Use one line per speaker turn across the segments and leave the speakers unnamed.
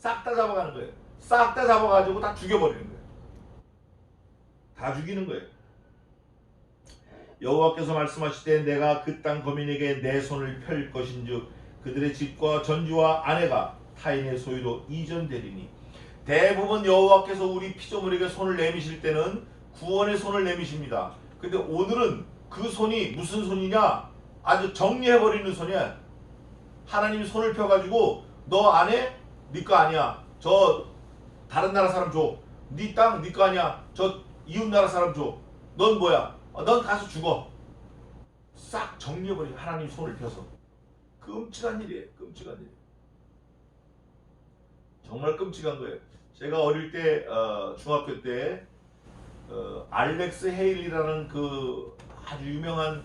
싹 다 잡아가는 거예요. 싹 다 잡아가지고 다 죽여버리는 거예요. 다 죽이는 거예요. 여호와께서 말씀하시되 내가 그 땅 거민에게 내 손을 펼 것인즉 그들의 집과 전지와 아내가 타인의 소유로 이전되리니. 대부분 여호와께서 우리 피조물에게 손을 내미실 때는 구원의 손을 내미십니다. 근데 오늘은 그 손이 무슨 손이냐? 아주 정리해버리는 손이야. 하나님이 손을 펴가지고 너 아내? 네 거 아니야. 저 다른 나라 사람 줘. 네 땅 네 거 아니야. 저 이웃 나라 사람 줘. 넌 뭐야? 넌 가서 죽어. 싹 정리해버리고 하나님 손을 펴서. 끔찍한 일이에요. 끔찍한 일. 정말 끔찍한 거예요. 제가 어릴 때 중학교 때 알렉스 헤일이라는 그 아주 유명한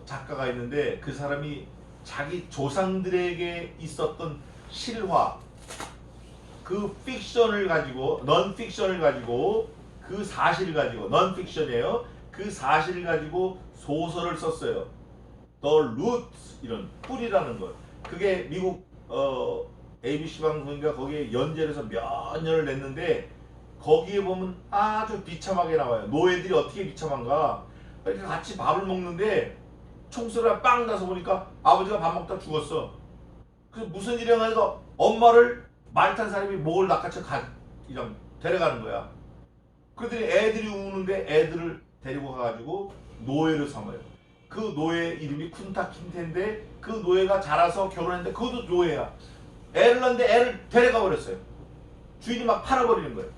작가가 있는데 그 사람이 자기 조상들에게 있었던 실화, 그 픽션을 가지고 넌픽션을 가지고 그 사실을 가지고 넌픽션이에요. 그 사실을 가지고 소설을 썼어요. The Roots 이런 뿌리라는 걸. 그게 미국 ABC 방송인가 거기에 연재를 해서 몇 년을 냈는데 거기에 보면 아주 비참하게 나와요. 노예들이 어떻게 비참한가. 이렇게 같이 밥을 먹는데 총소리가 빵 나서 보니까 아버지가 밥 먹다 죽었어. 그래서 무슨 일이야 해서 엄마를 말 탄 사람이 목을 낚아채 그냥 데려가는 거야. 그러더니 애들이 우는데 애들을 데리고 가가지고 노예를 삼아요. 그 노예 이름이 쿤타 킨테인데 그 노예가 자라서 결혼했는데 그것도 노예야. 애를 낳는데 애를 데려가 버렸어요. 주인이 막 팔아버리는 거예요.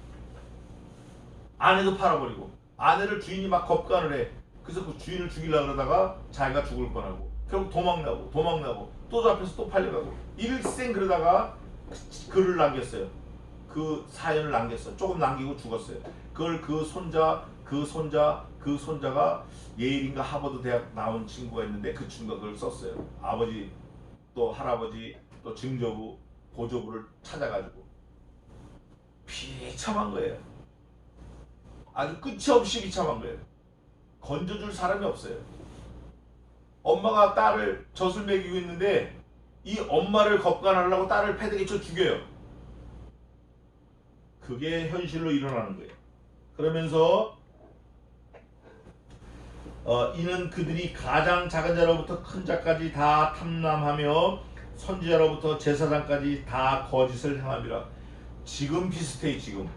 아내도 팔아버리고 아내를 주인이 막 겁간을 해. 그래서 그 주인을 죽이려고 그러다가 자기가 죽을 뻔하고 결국 도망나고 또 잡혀서 또 팔려가고 일생 그러다가 글을 남겼어요. 그 사연을 남겼어요. 조금 남기고 죽었어요. 그걸 그 손자가 예일인가 하버드 대학 나온 친구가 있는데 그 친구가 그걸 썼어요. 아버지 또 할아버지 또 증조부 보조부를 찾아가지고 비참한 거예요. 아주 끝이 없이 비참한 거예요. 건져줄 사람이 없어요. 엄마가 딸을 젖을 먹이고 있는데 이 엄마를 겁간하려고 딸을 패대기 쳐 죽여요. 그게 현실로 일어나는 거예요. 그러면서 이는 그들이 가장 작은 자로부터 큰 자까지 다 탐람하며 선지자로부터 제사장까지 다 거짓을 행함이라. 지금 비슷해. 지금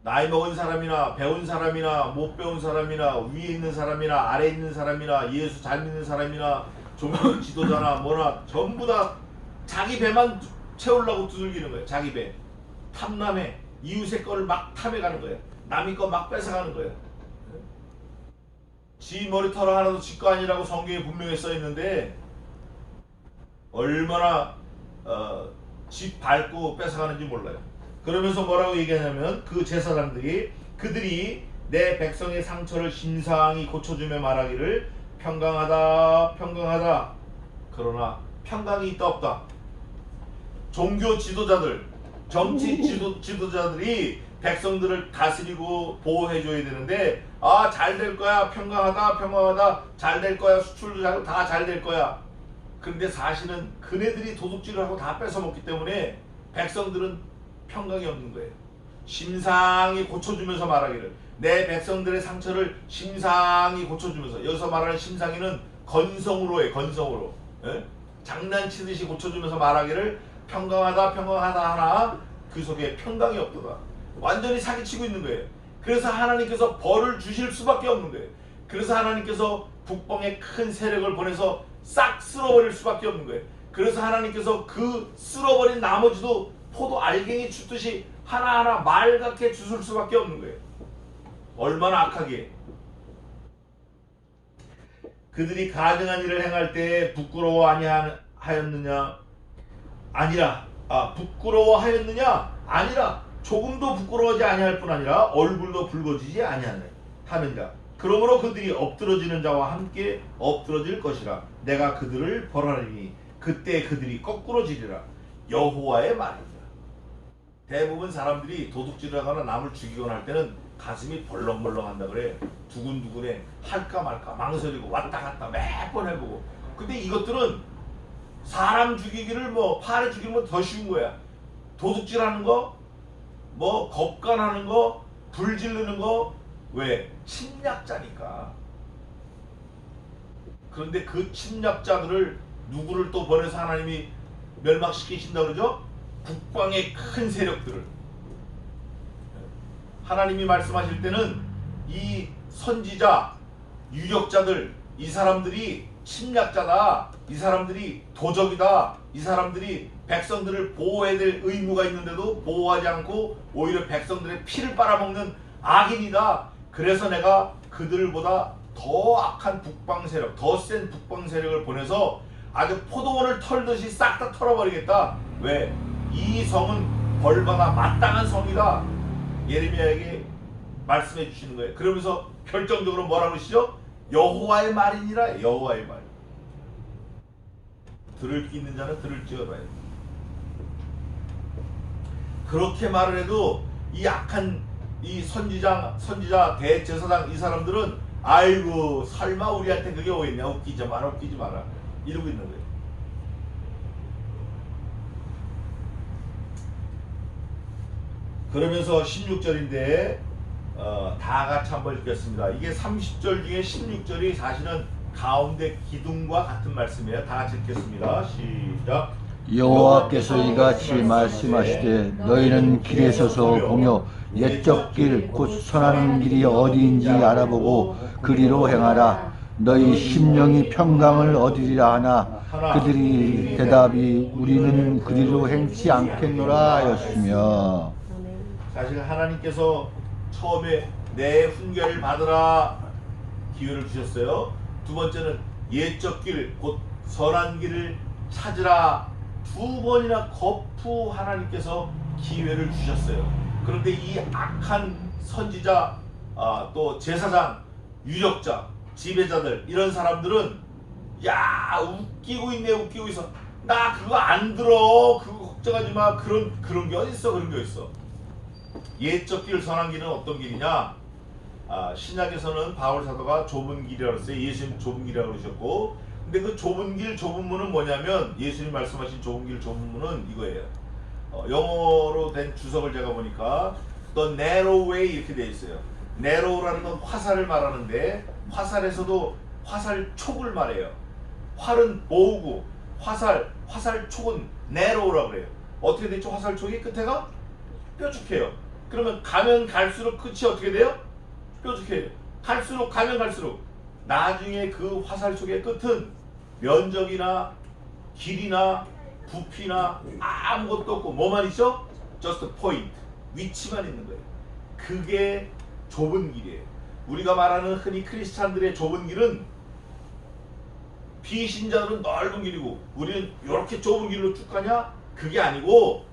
나이 먹은 사람이나 배운 사람이나 못 배운 사람이나 위에 있는 사람이나 아래 있는 사람이나 예수 잘 믿는 사람이나 종교 지도자나 뭐나 전부 다 자기 배만 채우려고 두들기는 거예요. 자기 배 탐남해. 이웃의 거를 막 탐해가는 거예요. 남의 거 막 뺏어가는 거예요. 지 머리털 하나도 지 거 아니라고 성경에 분명히 써 있는데 얼마나 집 밟고 뺏어가는지 몰라요. 그러면서 뭐라고 얘기하냐면 그 제사장들이 그들이 내 백성의 상처를 심상히 고쳐주며 말하기를 평강하다 그러나 평강이 있다 없다. 종교 지도자들 정치 지도자들이 백성들을 다스리고 보호해줘야 되는데 잘 될 거야 평강하다 잘 될 거야 수출도 잘하고 다 잘 될 거야. 그런데 사실은 그네들이 도둑질을 하고 다 뺏어먹기 때문에 백성들은 평강이 없는 거예요. 심상히 고쳐주면서 말하기를 내 백성들의 상처를 심상히 고쳐주면서. 여기서 말하는 심상이는 건성으로 해. 건성으로 장난치듯이 고쳐주면서 말하기를 평강하다 하나 그 속에 평강이 없도다. 완전히 사기치고 있는 거예요. 그래서 하나님께서 벌을 주실 수밖에 없는 거예요. 그래서 하나님께서 북방에 큰 세력을 보내서 싹 쓸어버릴 수밖에 없는 거예요. 그래서 하나님께서 그 쓸어버린 나머지도 포도 알갱이 줍듯이 하나하나 말갛게 주술 수밖에 없는 거예요. 얼마나 악하게. 그들이 가증한 일을 행할 때 부끄러워 아니하였느냐? 아니라 부끄러워하였느냐? 아니라 조금도 부끄러워하지 아니할 뿐 아니라 얼굴도 붉어지지 아니하느니라. 그러므로 그들이 엎드러지는 자와 함께 엎드러질 것이라. 내가 그들을 벌하리니 그때 그들이 거꾸로 지리라. 여호와의 말이니라. 대부분 사람들이 도둑질을 하거나 남을 죽이거나 할 때는 가슴이 벌렁벌렁한다 그래. 두근두근해. 할까 말까 망설이고 왔다 갔다 몇 번 해보고. 근데 이것들은 사람 죽이기를 파리 죽이면 더 쉬운 거야. 도둑질하는 거, 뭐 겁간하는 거, 불 지르는 거, 왜? 침략자니까. 그런데 그 침략자들을 누구를 또 보내서 하나님이 멸망시키신다 그러죠? 국방의 큰 세력들을. 하나님이 말씀하실 때는 이 선지자, 유력자들, 이 사람들이 침략자다, 이 사람들이 도적이다, 이 사람들이 백성들을 보호해야 될 의무가 있는데도 보호하지 않고 오히려 백성들의 피를 빨아먹는 악인이다. 그래서 내가 그들보다 더 악한 북방 세력, 더 센 북방 세력을 보내서 아주 포도원을 털듯이 싹 다 털어버리겠다. 왜? 이 성은 벌받아 마땅한 성이다. 예레미야에게 말씀해 주시는 거예요. 그러면서 결정적으로 뭐라고 그러시죠? 여호와의 말이니라. 여호와의 말. 들을 귀 있는 자는 들을지어다. 그렇게 말을 해도 이 악한 이 선지자, 대제사장 이 사람들은 아이고 설마 우리한테 그게 오겠냐, 웃기지 마라, 웃기지 마라, 이러고 있는 거예요. 그러면서 16절인데 다 같이 한번 읽겠습니다. 이게 30절 중에 16절이 사실은 가운데 기둥과 같은 말씀이에요. 다 같이 읽겠습니다. 시작.
여호와께서 이같이 말씀하시되 너희는 길에 서서 보며 옛적 길 곧 선하는 길이 어디인지 알아보고 그리로 행하라. 너희 심령이 평강을 얻으리라 하나 그들이 대답이 우리는 그리로 행치 않겠노라 하였으며.
사실 하나님께서 처음에 내 훈계를 받으라 기회를 주셨어요. 두 번째는 옛적 길 곧 선한 길을 찾으라. 두 번이나 거푸 하나님께서 기회를 주셨어요. 그런데 이 악한 선지자, 또 제사장, 유력자, 지배자들 이런 사람들은 야 웃기고 있네, 웃기고 있어. 나 그거 안 들어. 그거 걱정하지 마. 그런 게 어딨어, 그런 게 어딨어. 옛적 길 선한 길은 어떤 길이냐? 신약에서는 바울 사도가 좁은 길이라고 했어요. 예수님 좁은 길이라고 그러셨고, 근데 그 좁은 길 좁은 문은 뭐냐면 예수님 말씀하신 좁은 길 좁은 문은 이거예요. 영어로 된 주석을 제가 보니까 The narrow way 이렇게 되어 있어요. narrow라는 건 화살을 말하는데 화살에서도 화살촉을 말해요. 활은 보우고 화살촉은 narrow라고 그래요. 어떻게 되죠? 화살촉이 끝에가 뾰족해요. 그러면 가면 갈수록 끝이 어떻게 돼요? 뾰족해요. 가면 갈수록 나중에 그 화살촉의 끝은 면적이나 길이나 부피나 아무것도 없고 뭐만 있죠? just point, 위치만 있는 거예요. 그게 좁은 길이에요. 우리가 말하는 흔히 크리스찬들의 좁은 길은 비신자들은 넓은 길이고 우리는 이렇게 좁은 길로 쭉 가냐? 그게 아니고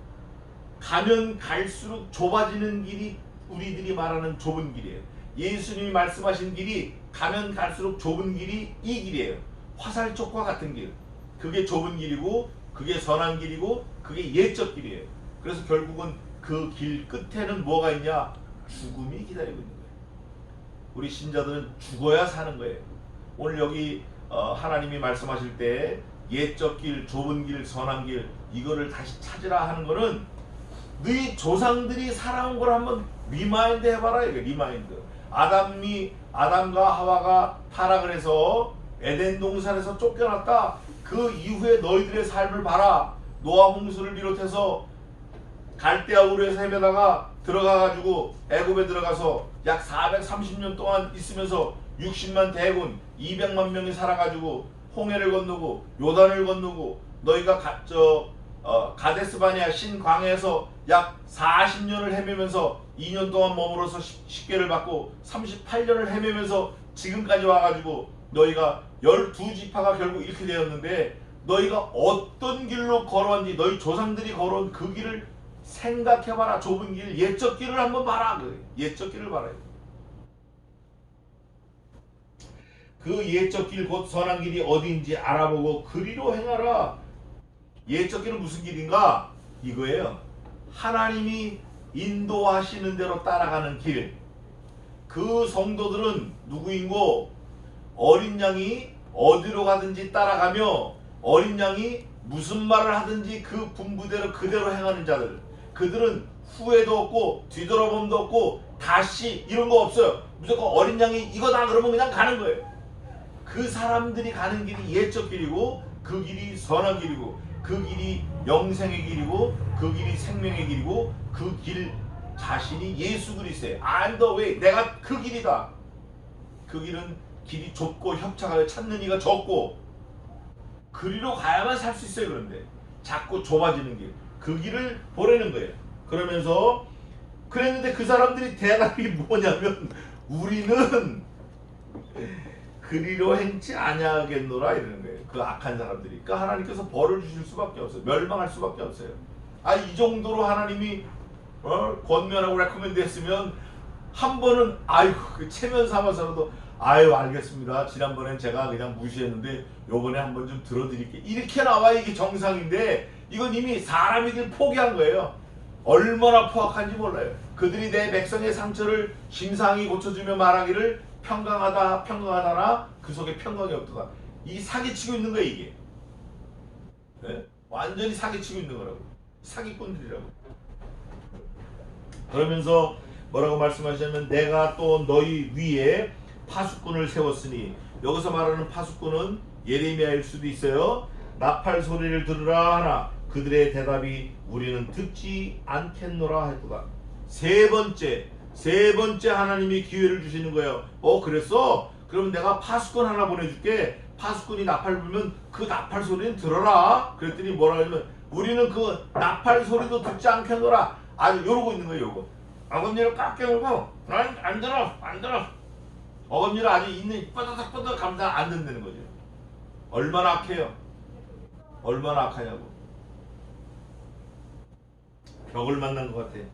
가면 갈수록 좁아지는 길이 우리들이 말하는 좁은 길이에요. 예수님이 말씀하신 길이 가면 갈수록 좁은 길이 이 길이에요. 화살촉과 같은 길. 그게 좁은 길이고 그게 선한 길이고 그게 옛적 길이에요. 그래서 결국은 그 길 끝에는 뭐가 있냐? 죽음이 기다리고 있는 거예요. 우리 신자들은 죽어야 사는 거예요. 오늘 여기 하나님이 말씀하실 때 옛적 길, 좁은 길, 선한 길 이거를 다시 찾으라 하는 거는 너희 조상들이 살아온 걸 한번 리마인드 해봐라. 이게 리마인드. 아담과 하와가 타락을 해서 에덴 동산에서 쫓겨났다. 그 이후에 너희들의 삶을 봐라. 노아 홍수를 비롯해서 갈대아 우르에서 헤매다가 들어가가지고 애굽에 들어가서 약 430년 동안 있으면서 60만 대군 200만 명이 살아가지고 홍해를 건너고 요단을 건너고 너희가 가데스 바네아 신광야에서 약 40년을 헤매면서 2년 동안 머물러서 십계를 받고 38년을 헤매면서 지금까지 와가지고 너희가 12지파가 결국 이렇게 되었는데 너희가 어떤 길로 걸어왔는지 너희 조상들이 걸어온 그 길을 생각해봐라. 좁은 길, 옛적 길을 한번 봐라. 옛적 길을 봐라. 그 옛적 길 곧 선한 길이 어디인지 알아보고 그리로 행하라. 옛적 길은 무슨 길인가? 이거예요. 하나님이 인도하시는 대로 따라가는 길. 그 성도들은 누구인고? 어린 양이 어디로 가든지 따라가며 어린 양이 무슨 말을 하든지 그 분부대로 그대로 행하는 자들. 그들은 후회도 없고 뒤돌아봄도 없고 다시 이런 거 없어요. 무조건 어린 양이 이거다 그러면 그냥 가는 거예요. 그 사람들이 가는 길이 옛적 길이고 그 길이 선한 길이고 그 길이 영생의 길이고 그 길이 생명의 길이고 그 길 자신이 예수 그리스도예요. I'm the way. 내가 그 길이다. 그 길은 길이 좁고 협착하여 찾는 이가 적고 그리로 가야만 살 수 있어요. 그런데 자꾸 좁아지는 길, 그 길을 보내는 거예요. 그러면서 그랬는데 그 사람들이 대답이 뭐냐면 우리는 그리로 행치 아니하겠노라 이러는 거예요. 그 악한 사람들이. 그러니까 하나님께서 벌을 주실 수밖에 없어요. 멸망할 수밖에 없어요. 아, 이 정도로 하나님이 권면하고 레코멘드 했으면 한 번은 아이고 그 체면 삼아서라도 아유 알겠습니다. 지난번엔 제가 그냥 무시했는데 요번에 한번 좀 들어드릴게요. 이렇게 나와야 이게 정상인데 이건 이미 사람이길 포기한 거예요. 얼마나 포악한지 몰라요. 그들이 내 백성의 상처를 심상히 고쳐주며 말하기를 평강하다 평강하다나 그 속에 평강이 없도다. 이 사기치고 있는 거예요 이게. 네? 완전히 사기치고 있는 거라고. 사기꾼들이라고. 그러면서 뭐라고 말씀하시냐면 내가 또 너희 위에 파수꾼을 세웠으니 여기서 말하는 파수꾼은 예레미야일 수도 있어요. 나팔 소리를 들으라 하나 그들의 대답이 우리는 듣지 않겠노라 했도다. 세 번째 하나님이 기회를 주시는 거예요. 그랬어? 그러면 내가 파수꾼 하나 보내줄게. 파수꾼이 나팔 불면 그 나팔 소리는 들어라. 그랬더니 뭐라 하냐면 우리는 그 나팔 소리도 듣지 않겠노라. 아주 이러고 있는 거예요. 요거 어금니를 꽉 깨물고 안 들어. 어금니를 아주 있는 뻐덕뻐덕 감당 안 된다는 거죠. 얼마나 악해요. 얼마나 악하냐고. 벽을 만난 것 같아.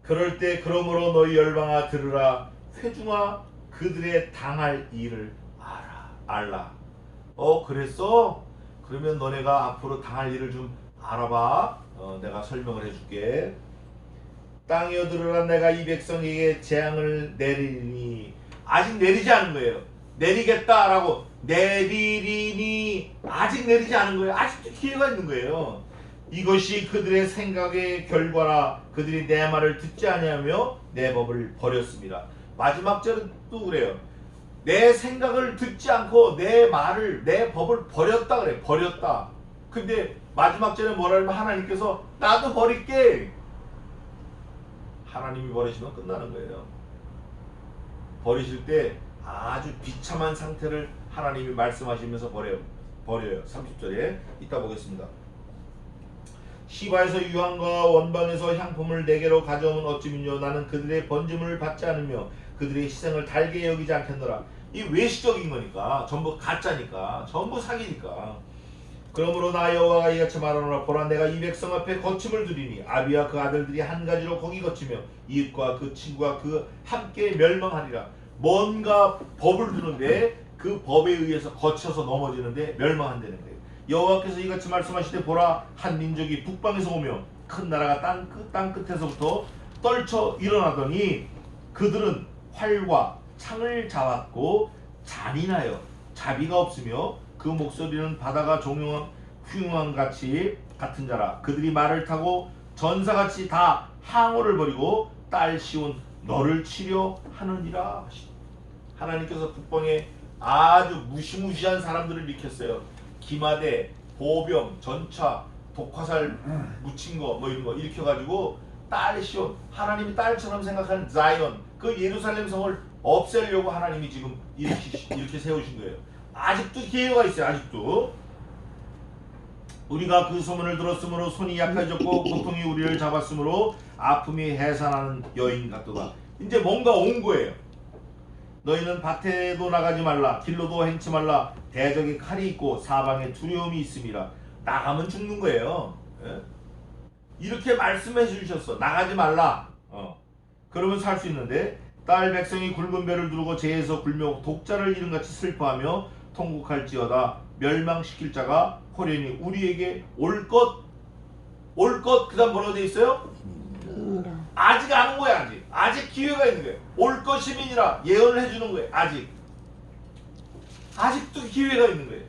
그럴 때 그러므로 너희 열방아 들으라. 회중아 그들의 당할 일을 알라. 그랬어? 그러면 너네가 앞으로 당할 일을 좀 알아봐. 내가 설명을 해줄게. 땅이여 들으라. 내가 이 백성에게 재앙을 내리니. 아직 내리지 않은 거예요. 내리겠다라고 내리리니 아직 내리지 않은 거예요. 아직도 기회가 있는 거예요. 이것이 그들의 생각의 결과라. 그들이 내 말을 듣지 아니하며 내 법을 버렸습니다. 마지막 절은 또 그래요. 내 생각을 듣지 않고 내 말을 내 법을 버렸다 그래. 버렸다. 근데 마지막 절에 뭐라 하면 하나님께서 나도 버릴게. 하나님이 버리시면 끝나는 거예요. 버리실 때 아주 비참한 상태를 하나님이 말씀하시면서 버려요. 30절에 이따 보겠습니다. 시바에서 유황과 원방에서 향품을 내게로 가져오면 어찌미뇨. 나는 그들의 번짐을 받지 않으며 그들의 희생을 달게 여기지 않겠노라. 이 외식적인 거니까 전부 가짜니까 전부 사기니까. 그러므로 나 여호와가 이같이 말하노라. 보라 내가 이 백성 앞에 거침을 두리니 아비와 그 아들들이 한 가지로 거기 거치며 이웃과 그 친구가 그 함께 멸망하리라. 뭔가 법을 두는데 그 법에 의해서 거쳐서 넘어지는데 멸망한다는 거예요. 여호와께서 이같이 말씀하시되 보라 한 민족이 북방에서 오며 큰 나라가 땅 끝에서부터 떨쳐 일어나더니 그들은 활과 창을 잡았고 잔인하여 자비가 없으며 그 목소리는 바다가 흉흉한 같은 자라. 그들이 말을 타고 전사같이 다 항오를 버리고 딸 시온 너를 치려 하느니라. 하나님께서 북방에 아주 무시무시한 사람들을 일으켰어요. 기마대, 보병, 전차, 독화살 묻힌 거 뭐 이런 거 일으켜가지고 딸 시온, 하나님이 딸처럼 생각하는 자이언, 그 예루살렘 성을 없애려고 하나님이 지금 이렇게 세우신 거예요. 아직도 기회가 있어요. 아직도. 우리가 그 소문을 들었으므로 손이 약해졌고 고통이 우리를 잡았으므로 아픔이 해산하는 여인 같도다. 이제 뭔가 온 거예요. 너희는 밭에도 나가지 말라. 길로도 행치 말라. 대적의 칼이 있고 사방에 두려움이 있음이라. 나가면 죽는 거예요. 예? 이렇게 말씀해 주셨어. 나가지 말라. 그러면 살 수 있는데 딸 백성이 굵은 배를 두르고 재에서 굴며 독자를 잃은같이 슬퍼하며 통곡할지어다. 멸망시킬 자가 호련히 우리에게 올 것. 그 다음 뭐라고 돼 있어요? 아직 안 온 거야. 아직 기회가 있는 거예요. 올 것이민이라 예언을 해주는 거예요. 아직도 기회가 있는 거예요.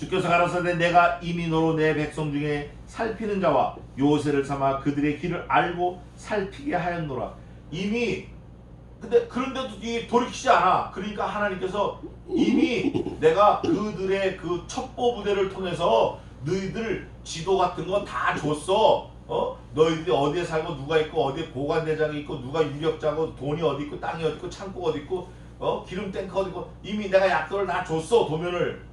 주께서 가라사대 내가 이미 너로 내 백성 중에 살피는 자와 요새를 삼아 그들의 길을 알고 살피게 하였노라. 이미 근데 그런데도 이 돌이키지 않아. 그러니까 하나님께서 이미 내가 그들의 그 첩보 부대를 통해서 너희들 지도 같은 거 다 줬어. 너희들이 어디에 살고 누가 있고 어디에 보관대장이 있고 누가 유력자고 돈이 어디 있고 땅이 어디 있고 창고가 어디 있고 기름 탱크 어디 있고 이미 내가 약도를 다 줬어. 도면을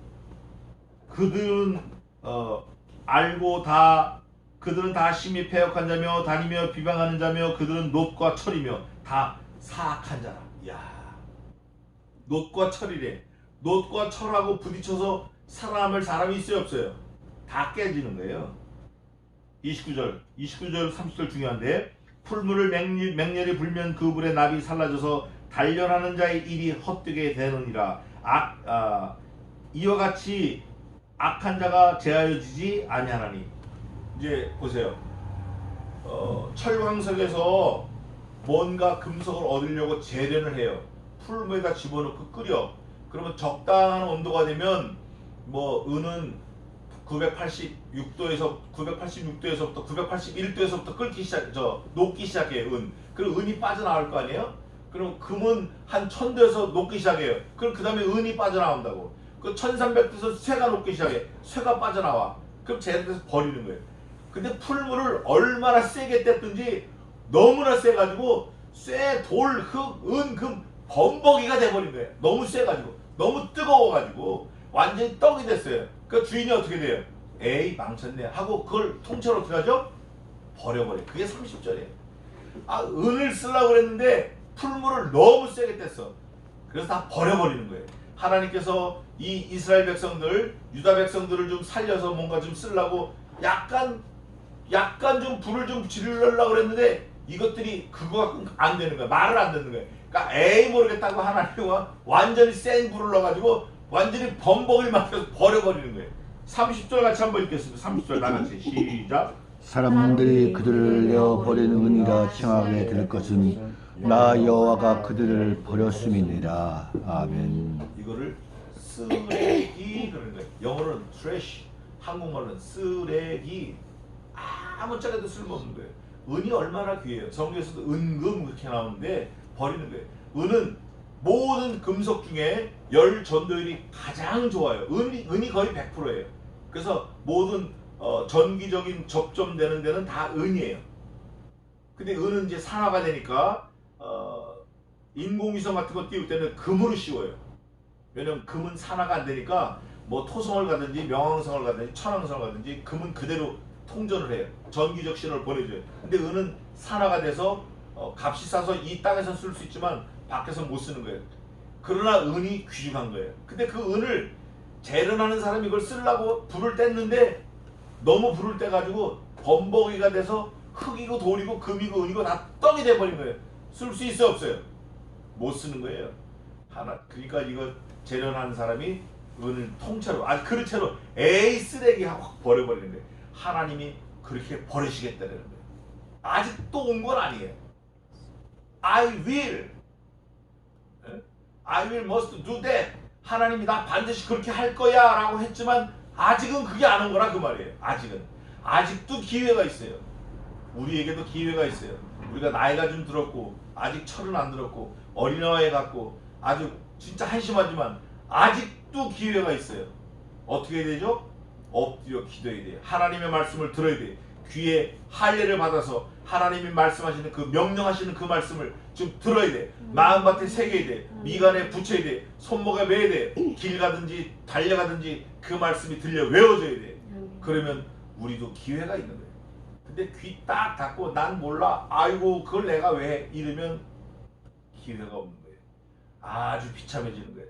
그들은 알고 다 그들은 다 심히 패역한 자며 다니며 비방하는 자며 그들은 놋과 철이며 다 사악한 자라. 야, 놋과 철이래. 놋과 철하고 부딪혀서 살아남을 사람이 있어요 없어요? 다 깨지는 거예요. 29절 30절 중요한데 풀물을 맹렬히 불면 그 불에 납이 살라져서 단련하는 자의 일이 헛되게 되느니라. 이와 같이 악한 자가 제하여지지 아니하나니. 이제 보세요. 철광석에서 뭔가 금속을 얻으려고 재련을 해요. 풀물에다 집어넣고 끓여. 그러면 적당한 온도가 되면 뭐 은은 986도에서부터 981도에서부터 녹기 시작해요. 그럼 은이 빠져나올 거 아니에요? 그럼 금은 한 1000도에서 녹기 시작해요. 그럼 그 다음에 은이 빠져나온다고. 그 1300도에서 쇠가 녹기 시작해. 쇠가 빠져나와. 그럼 쟤네들에서 버리는 거예요. 근데 풀물을 얼마나 세게 뗐든지 너무나 세가지고 쇠, 돌, 흙, 은, 금 범벅이가 돼버린 거예요. 너무 세가지고 너무 뜨거워가지고 완전히 떡이 됐어요. 그 주인이 어떻게 돼요? 에이 망쳤네 하고 그걸 통째로 어떻게 하죠? 버려버려요. 그게 30절이에요. 은을 쓰려고 그랬는데 풀물을 너무 세게 뗐어. 그래서 다 버려버리는 거예요. 하나님께서 이 이스라엘 백성들, 유다 백성들을 좀 살려서 뭔가 좀 쓰려고 약간 좀 불을 좀 지르려고 그랬는데 이것들이 그거 갖고 안 되는 거야. 말을 안 듣는 거야. 그러니까 에이 모르겠다고 하나님은 완전히 센 불을 넣어가지고 완전히 범벅을 막혀서 버려버리는 거예요. 30절 같이 한번 읽겠습니다. 30절 나같이 시작.
사람들이 그들을 내어버리는 은이라 칭하게 될 것은 나 여호와가 그들을 버렸음이니라. 아멘.
이거를 쓰레기 그러는 거예요. 영어로는 trash, 한국말로는 쓰레기. 아무짝에도 쓸모없는 거예요. 은이 얼마나 귀해요. 성경에서도 은금 그렇게 나오는데 버리는 거예요. 은은 모든 금속 중에 열 전도율이 가장 좋아요. 은이 거의 100%예요. 그래서 모든 전기적인 접점되는 데는 다 은이에요. 근데 은은 이제 산화가 되니까 인공위성 같은 거 띄울 때는 금으로 씌워요. 왜냐면 금은 산화가 안 되니까 뭐 토성을 가든지 명왕성을 가든지 천왕성을 가든지 금은 그대로 통전을 해요. 전기적 신호를 보내줘요. 근데 은은 산화가 돼서 값이 싸서 이 땅에서 쓸 수 있지만 밖에서 못 쓰는 거예요. 그러나 은이 귀중한 거예요. 근데 그 은을 재련하는 사람이 이걸 쓰려고 불을 뗐는데 너무 불을 떼가지고 범벅이가 돼서 흙이고 돌이고 금이고 은이고 다 떡이 돼버린 거예요. 쓸 수 있어요 없어요? 못 쓰는 거예요. 그러니까 이거 재련하는 사람이 은을 통째로 그릇채로 에이 쓰레기 하고 확 버려버리는 거예요. 하나님이 그렇게 버리시겠다는 거예요. 아직도 온 건 아니에요. I will must do that. 하나님이 나 반드시 그렇게 할 거야 라고 했지만 아직은 그게 안 온 거라 그 말이에요. 아직도 기회가 있어요. 우리에게도 기회가 있어요. 우리가 나이가 좀 들었고 아직 철은 안 들었고 어린아이 같고 아주 진짜 한심하지만 아직도 기회가 있어요. 어떻게 해야 되죠? 엎드려 기도해야 돼요. 하나님의 말씀을 들어야 돼요. 귀에 할례를 받아서 하나님이 말씀하시는 그 명령하시는 그 말씀을 좀 들어야 돼. 마음밭에 새겨야 돼. 미간에 붙여야 돼. 손목에 매야 돼. 길 가든지 달려가든지 그 말씀이 들려 외워져야 돼. 그러면 우리도 기회가 있는 거예요. 근데 귀 딱 닫고 난 몰라. 아이고 그걸 내가 왜 해? 이러면 기회가 없는 거예요. 아주 비참해지는 거예요.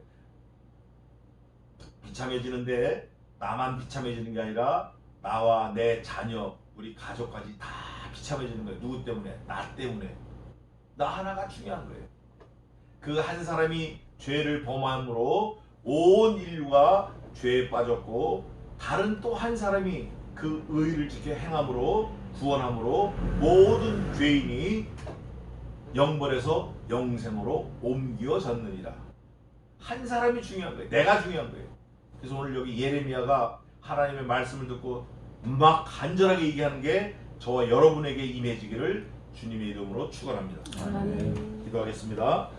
비참해지는데 나만 비참해지는 게 아니라 나와 내 자녀 우리 가족까지 다 비참해지는 거예요. 누구 때문에? 나 때문에. 나 하나가 중요한 거예요. 그 한 사람이 죄를 범함으로 온 인류가 죄에 빠졌고 다른 또 한 사람이 그 의를 지켜 행함으로 구원함으로 모든 죄인이 영벌에서 영생으로 옮겨졌느니라. 한 사람이 중요한 거예요. 내가 중요한 거예요. 그래서 오늘 여기 예레미야가 하나님의 말씀을 듣고 막 간절하게 얘기하는 게 저와 여러분에게 임해지기를 주님의 이름으로 축원합니다.
아멘.
기도하겠습니다.